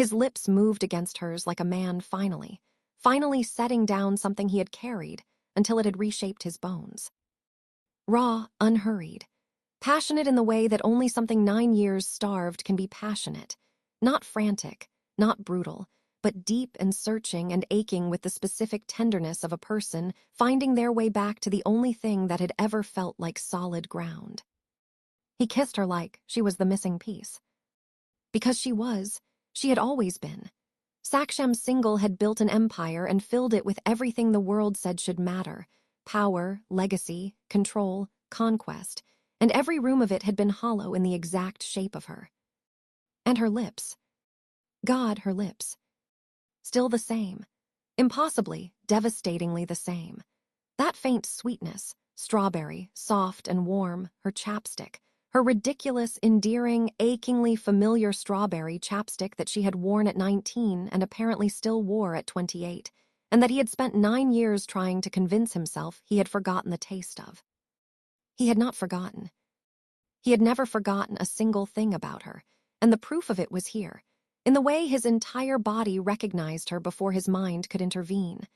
His lips moved against hers like a man finally setting down something he had carried until it had reshaped his bones. Raw, unhurried, passionate in the way that only something 9 years starved can be passionate, not frantic, not brutal, but deep and searching and aching with the specific tenderness of a person finding their way back to the only thing that had ever felt like solid ground. He kissed her like she was the missing piece. Because she had always been. Saksham Singal had built an empire and filled it with everything the world said should matter: power, legacy, control, conquest, and every room of it had been hollow in the exact shape of her. And her lips. God, her lips. Still the same. Impossibly, devastatingly the same. That faint sweetness, strawberry, soft and warm, her chapstick, her ridiculous, endearing, achingly familiar strawberry chapstick that she had worn at 19 and apparently still wore at 28, and that he had spent 9 years trying to convince himself he had forgotten the taste of. He had not forgotten. He had never forgotten a single thing about her, and the proof of it was here, in the way his entire body recognized her before his mind could intervene,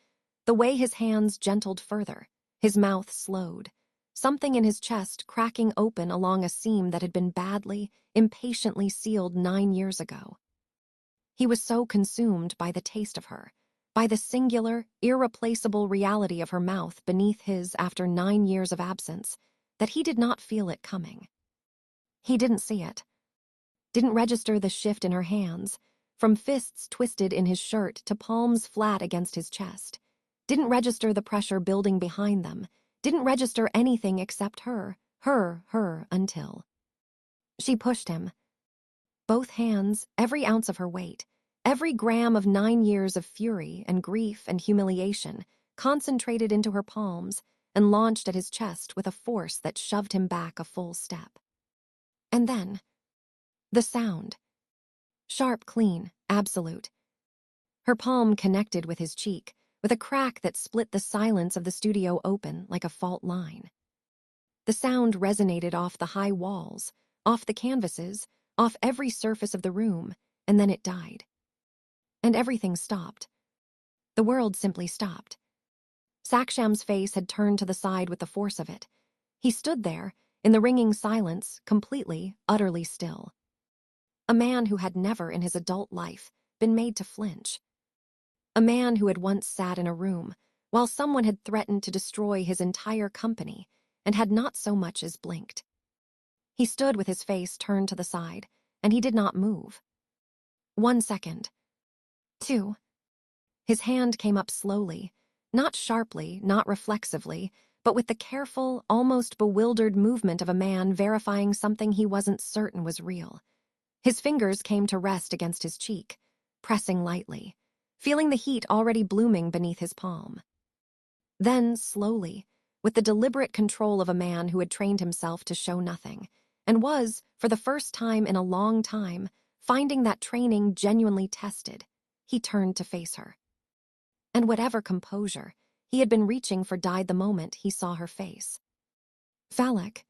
the way his hands gentled further, his mouth slowed, something in his chest cracking open along a seam that had been badly, impatiently sealed 9 years ago. He was so consumed by the taste of her, by the singular, irreplaceable reality of her mouth beneath his after 9 years of absence, that he did not feel it coming. He didn't see it. Didn't register the shift in her hands, from fists twisted in his shirt to palms flat against his chest. Didn't register the pressure building behind them. Didn't register anything except her, until she pushed him. Both hands, every ounce of her weight, every gram of 9 years of fury and grief and humiliation, concentrated into her palms and launched at his chest with a force that shoved him back a full step. And then, the sound. Sharp, clean, absolute. Her palm connected with his cheek, with a crack that split the silence of the studio open like a fault line. The sound resonated off the high walls, off the canvases, off every surface of the room, and then it died. And everything stopped. The world simply stopped. Saksham's face had turned to the side with the force of it. He stood there, in the ringing silence, completely, utterly still. A man who had never in his adult life been made to flinch. A man who had once sat in a room while someone had threatened to destroy his entire company and had not so much as blinked. He stood with his face turned to the side, and he did not move. 1 second. 2. His hand came up slowly, not sharply, not reflexively, but with the careful, almost bewildered movement of a man verifying something he wasn't certain was real. His fingers came to rest against his cheek, pressing lightly, feeling the heat already blooming beneath his palm. Then, slowly, with the deliberate control of a man who had trained himself to show nothing, and was, for the first time in a long time, finding that training genuinely tested, he turned to face her. And whatever composure he had been reaching for died the moment he saw her face. Falak.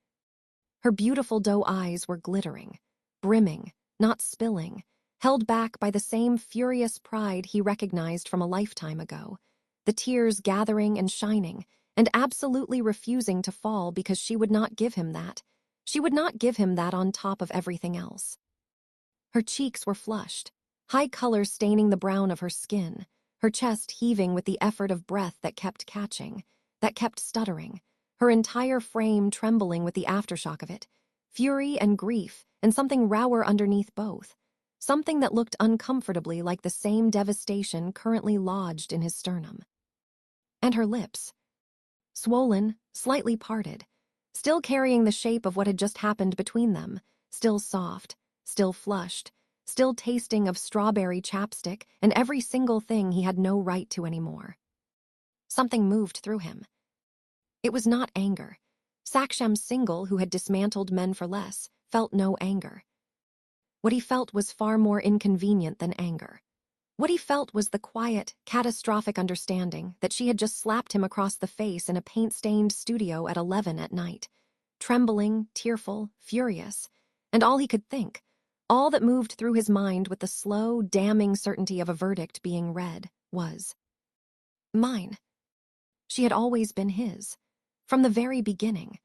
Her beautiful doe eyes were glittering, brimming, not spilling, held back by the same furious pride he recognized from a lifetime ago, the tears gathering and shining, and absolutely refusing to fall because she would not give him that. She would not give him that on top of everything else. Her cheeks were flushed, high color staining the brown of her skin, her chest heaving with the effort of breath that kept catching, that kept stuttering, her entire frame trembling with the aftershock of it, fury and grief, and something rower underneath both, something that looked uncomfortably like the same devastation currently lodged in his sternum. And her lips, swollen, slightly parted, still carrying the shape of what had just happened between them, still soft, still flushed, still tasting of strawberry chapstick and every single thing he had no right to anymore. Something moved through him. It was not anger. Saksham Singal, who had dismantled men for less, felt no anger. What he felt was far more inconvenient than anger. What he felt was the quiet, catastrophic understanding that she had just slapped him across the face in a paint-stained studio at 11 at night, trembling, tearful, furious, and all he could think All that moved through his mind with the slow, damning certainty of a verdict being read was mine. She had always been his. From the very beginning.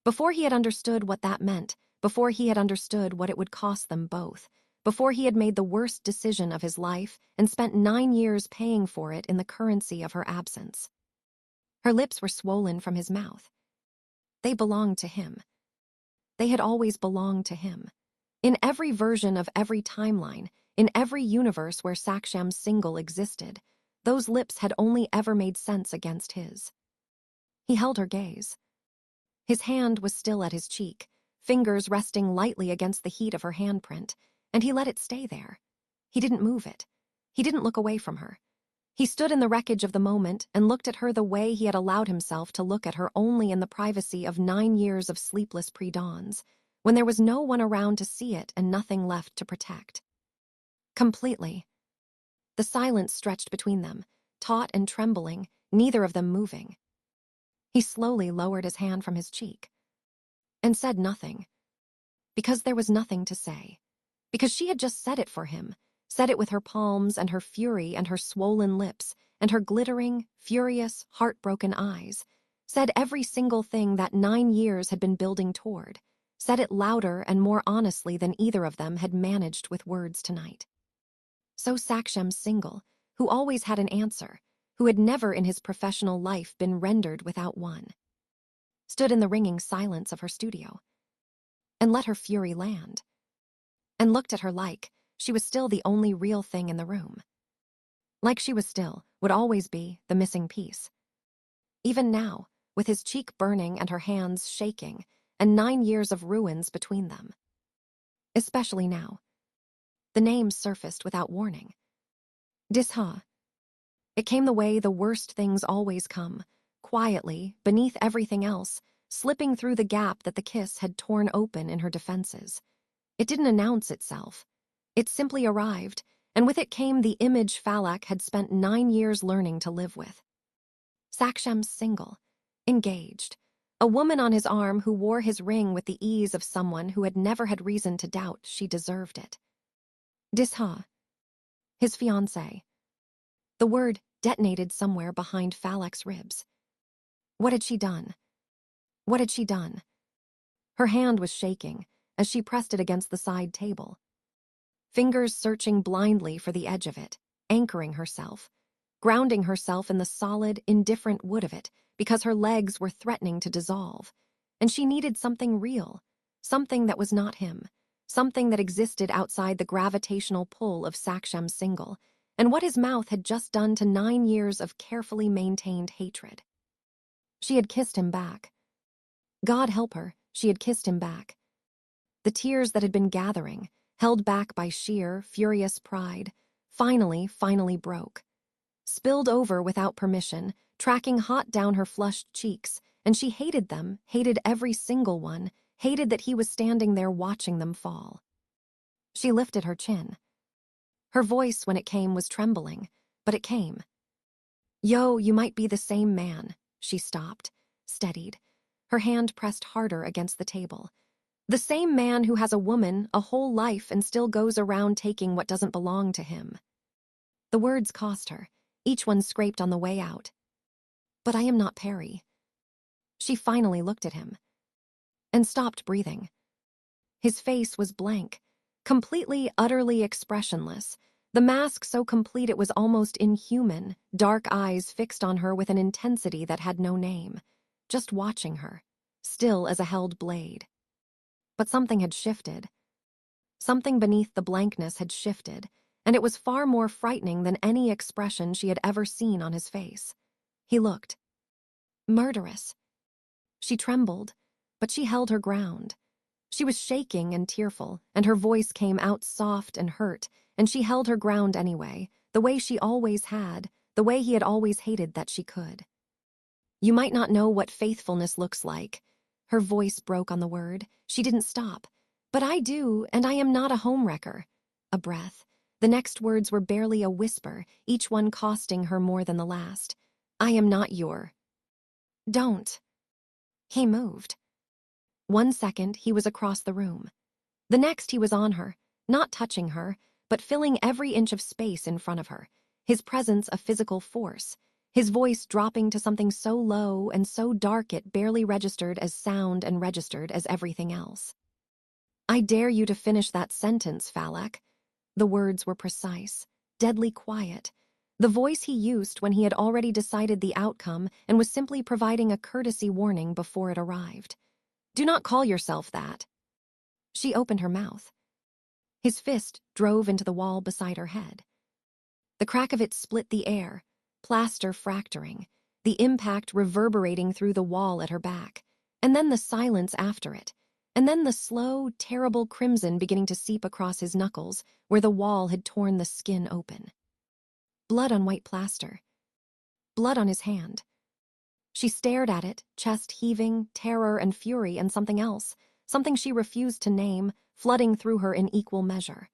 Before he had understood what that meant, before he had understood what it would cost them both, before he had made the worst decision of his life and spent 9 years paying for it in the currency of her absence. Her lips were swollen from his mouth. They belonged to him. They had always belonged to him. In every version of every timeline, in every universe where Saksham Singal existed, those lips had only ever made sense against his. He held her gaze. His hand was still at his cheek, fingers resting lightly against the heat of her handprint, and he let it stay there. He didn't move it. He didn't look away from her. He stood in the wreckage of the moment and looked at her the way he had allowed himself to look at her only in the privacy of 9 years of sleepless pre-dawns, when there was no one around to see it and nothing left to protect. Completely. The silence stretched between them, taut and trembling, neither of them moving. He slowly lowered his hand from his cheek and said nothing. Because there was nothing to say. Because she had just said it for him, said it with her palms and her fury and her swollen lips and her glittering, furious, heartbroken eyes, said every single thing that 9 years had been building toward, said it louder and more honestly than either of them had managed with words tonight. So Saksham Singal, who always had an answer, who had never in his professional life been rendered without one, stood in the ringing silence of her studio and let her fury land, and looked at her like she was still the only real thing in the room. Like she was still, would always be, the missing piece. Even now, with his cheek burning and her hands shaking, and 9 years of ruins between them. Especially now. The name surfaced without warning. Disha. It came the way the worst things always come, quietly, beneath everything else, slipping through the gap that the kiss had torn open in her defenses. It didn't announce itself. It simply arrived, and with it came the image Falak had spent 9 years learning to live with. Saksham Singal, engaged, a woman on his arm who wore his ring with the ease of someone who had never had reason to doubt she deserved it. Disha, his fiancée. The word detonated somewhere behind Falak's ribs. What had she done? What had she done? Her hand was shaking as she pressed it against the side table, fingers searching blindly for the edge of it, anchoring herself, grounding herself in the solid, indifferent wood of it because her legs were threatening to dissolve, and she needed something real, something that was not him, something that existed outside the gravitational pull of Saksham Singal, and what his mouth had just done to 9 years of carefully maintained hatred. She had kissed him back. God help her, she had kissed him back. The tears that had been gathering, held back by sheer, furious pride, finally broke. Spilled over without permission, tracking hot down her flushed cheeks, and she hated them, hated every single one, hated that he was standing there watching them fall. She lifted her chin. Her voice, when it came, was trembling, but it came. Yo, you might be the same man. She stopped, steadied, her hand pressed harder against the table. The same man who has a woman, a whole life, and still goes around taking what doesn't belong to him. The words cost her, each one scraped on the way out. But I am not Pari. She finally looked at him and stopped breathing. His face was blank, completely, utterly expressionless, the mask so complete it was almost inhuman, dark eyes fixed on her with an intensity that had no name, just watching her, still as a held blade. But something had shifted. Something beneath the blankness had shifted, and it was far more frightening than any expression she had ever seen on his face. He looked murderous. She trembled, but she held her ground. She was shaking and tearful, and her voice came out soft and hurt, and she held her ground anyway, the way she always had, the way he had always hated that she could. You might not know what faithfulness looks like. Her voice broke on the word. She didn't stop. But I do, and I am not a homewrecker. A breath. The next words were barely a whisper, each one costing her more than the last. I am not your. Don't. He moved. 1 second, he was across the room. The next, he was on her, not touching her, but filling every inch of space in front of her, his presence a physical force, his voice dropping to something so low and so dark it barely registered as sound and registered as everything else. "I dare you to finish that sentence, Falak." The words were precise, deadly quiet, the voice he used when he had already decided the outcome and was simply providing a courtesy warning before it arrived. "Do not call yourself that." She opened her mouth. His fist drove into the wall beside her head. The crack of it split the air, plaster fracturing, the impact reverberating through the wall at her back, and then the silence after it, and then the slow, terrible crimson beginning to seep across his knuckles where the wall had torn the skin open. Blood on white plaster. Blood on his hand. She stared at it, chest heaving, terror and fury and something else, something she refused to name, flooding through her in equal measure.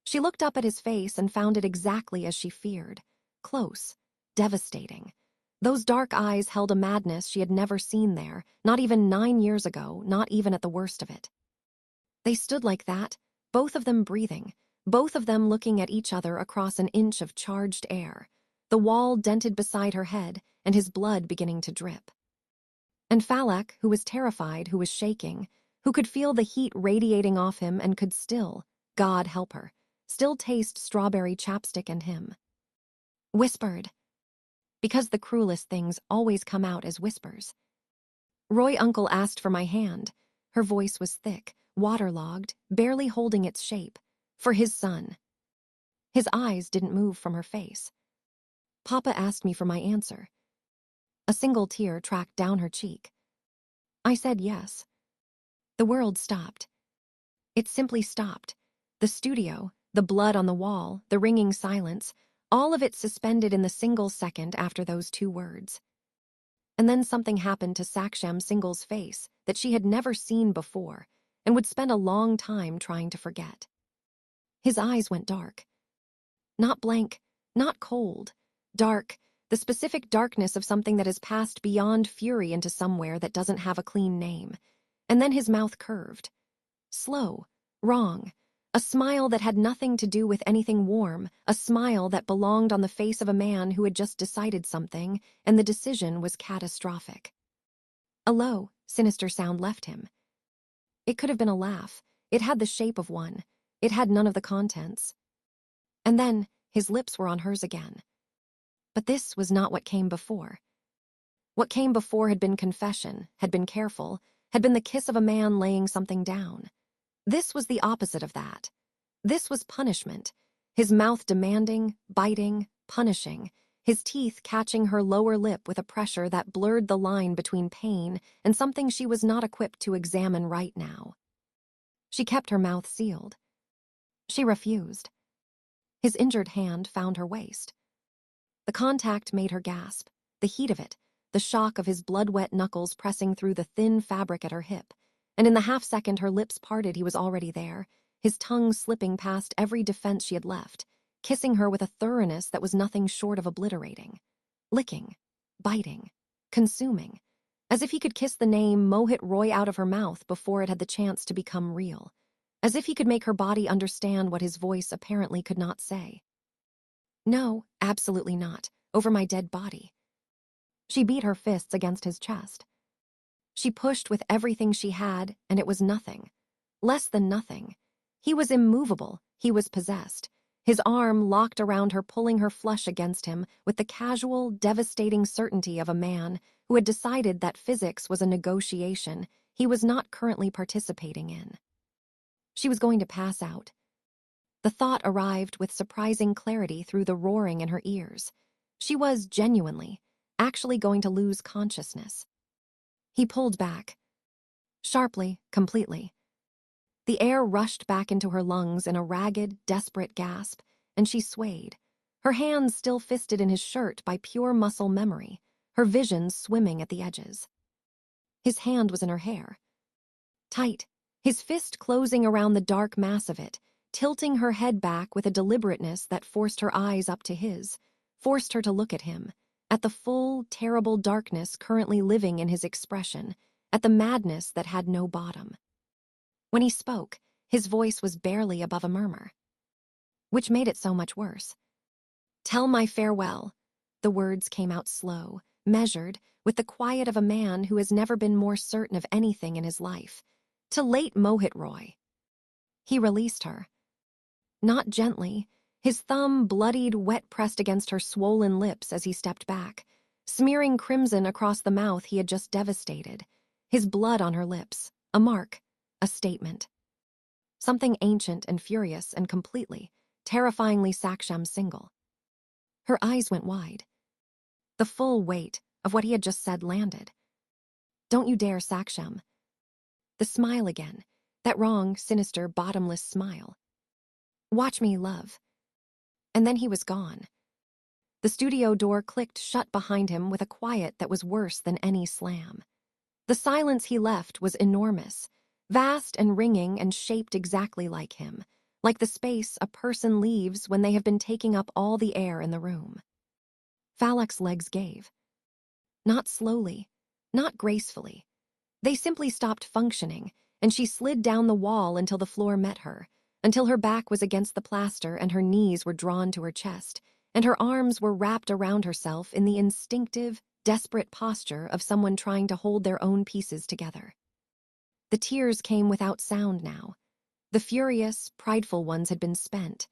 She looked up at his face and found it exactly as she feared. Close. Devastating. Those dark eyes held a madness she had never seen there, not even 9 years ago, not even at the worst of it. They stood like that, both of them breathing, both of them looking at each other across an inch of charged air, the wall dented beside her head and his blood beginning to drip. And Falak, who was terrified, who was shaking, who could feel the heat radiating off him and could still, God help her, still taste strawberry chapstick and him. Whispered. Because the cruelest things always come out as whispers. "Roy, uncle asked for my hand." Her voice was thick, waterlogged, barely holding its shape. "For his son." His eyes didn't move from her face. "Papa asked me for my answer." A single tear tracked down her cheek. "I said yes." The world stopped. It simply stopped. The studio, the blood on the wall, the ringing silence, all of it suspended in the single second after those 2 words. And then something happened to Saksham Singal's face that she had never seen before and would spend a long time trying to forget. His eyes went dark. Not blank, not cold. Dark, the specific darkness of something that has passed beyond fury into somewhere that doesn't have a clean name. And then his mouth curved. Slow, wrong. A smile that had nothing to do with anything warm, a smile that belonged on the face of a man who had just decided something, and the decision was catastrophic. A low, sinister sound left him. It could have been a laugh. It had the shape of one. It had none of the contents. And then his lips were on hers again. But this was not what came before. What came before had been confession, had been careful, had been the kiss of a man laying something down. This was the opposite of that. This was punishment, his mouth demanding, biting, punishing, his teeth catching her lower lip with a pressure that blurred the line between pain and something she was not equipped to examine right now. She kept her mouth sealed. She refused. His injured hand found her waist. The contact made her gasp, the heat of it, the shock of his blood-wet knuckles pressing through the thin fabric at her hip, and in the half-second her lips parted he was already there, his tongue slipping past every defense she had left, kissing her with a thoroughness that was nothing short of obliterating. Licking, biting, consuming, as if he could kiss the name Mohit Roy out of her mouth before it had the chance to become real, as if he could make her body understand what his voice apparently could not say. "No, absolutely not, over my dead body." She beat her fists against his chest. She pushed with everything she had, and it was nothing. Less than nothing. He was immovable, he was possessed. His arm locked around her, pulling her flush against him with the casual, devastating certainty of a man who had decided that physics was a negotiation he was not currently participating in. She was going to pass out. The thought arrived with surprising clarity through the roaring in her ears. She was genuinely, actually going to lose consciousness. He pulled back. Sharply, completely. The air rushed back into her lungs in a ragged, desperate gasp, and she swayed, her hands still fisted in his shirt by pure muscle memory, her vision swimming at the edges. His hand was in her hair. Tight, his fist closing around the dark mass of it, tilting her head back with a deliberateness that forced her eyes up to his, forced her to look at him, at the full, terrible darkness currently living in his expression, at the madness that had no bottom. When he spoke, His voice was barely above a murmur, which made it so much worse. "Tell my farewell." The words came out slow, measured, with the quiet of a man who has never been more certain of anything in his life. "To late Mohit Roy." He released her. Not gently, his thumb bloodied, wet pressed against her swollen lips as he stepped back, smearing crimson across the mouth he had just devastated. His blood on her lips, a mark, a statement. Something ancient and furious and completely, terrifyingly Saksham Singal. Her eyes went wide. The full weight of what he had just said landed. "Don't you dare, Saksham." The smile again, that wrong, sinister, bottomless smile. "Watch me, love." And then he was gone. The studio door clicked shut behind him with a quiet that was worse than any slam. The silence he left was enormous, vast and ringing and shaped exactly like him, like the space a person leaves when they have been taking up all the air in the room. Falak's legs gave. Not slowly, not gracefully. They simply stopped functioning, and she slid down the wall until the floor met her, until her back was against the plaster and her knees were drawn to her chest, and her arms were wrapped around herself in the instinctive, desperate posture of someone trying to hold their own pieces together. The tears came without sound now. The furious, prideful ones had been spent.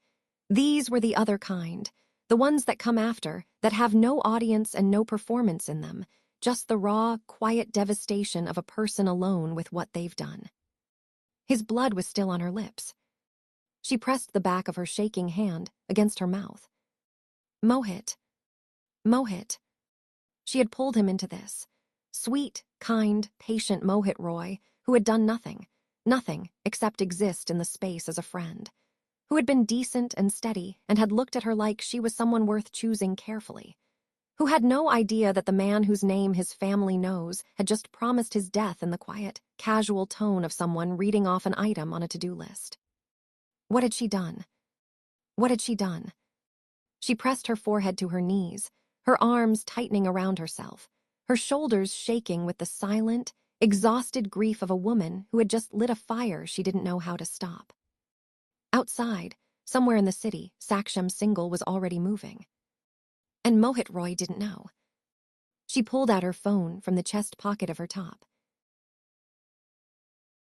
These were the other kind, the ones that come after, that have no audience and no performance in them, just the raw, quiet devastation of a person alone with what they've done. His blood was still on her lips. She pressed the back of her shaking hand against her mouth. Mohit. Mohit. She had pulled him into this. Sweet, kind, patient Mohit Roy, who had done nothing except exist in the space as a friend, who had been decent and steady and had looked at her like she was someone worth choosing carefully, who had no idea that the man whose name his family knows had just promised his death in the quiet, casual tone of someone reading off an item on a to-do list. What had she done? What had she done? She pressed her forehead to her knees, her arms tightening around herself, her shoulders shaking with the silent, exhausted grief of a woman who had just lit a fire she didn't know how to stop. Outside, somewhere in the city, Saksham Singal was already moving. And Mohit Roy didn't know. She pulled out her phone from the chest pocket of her top.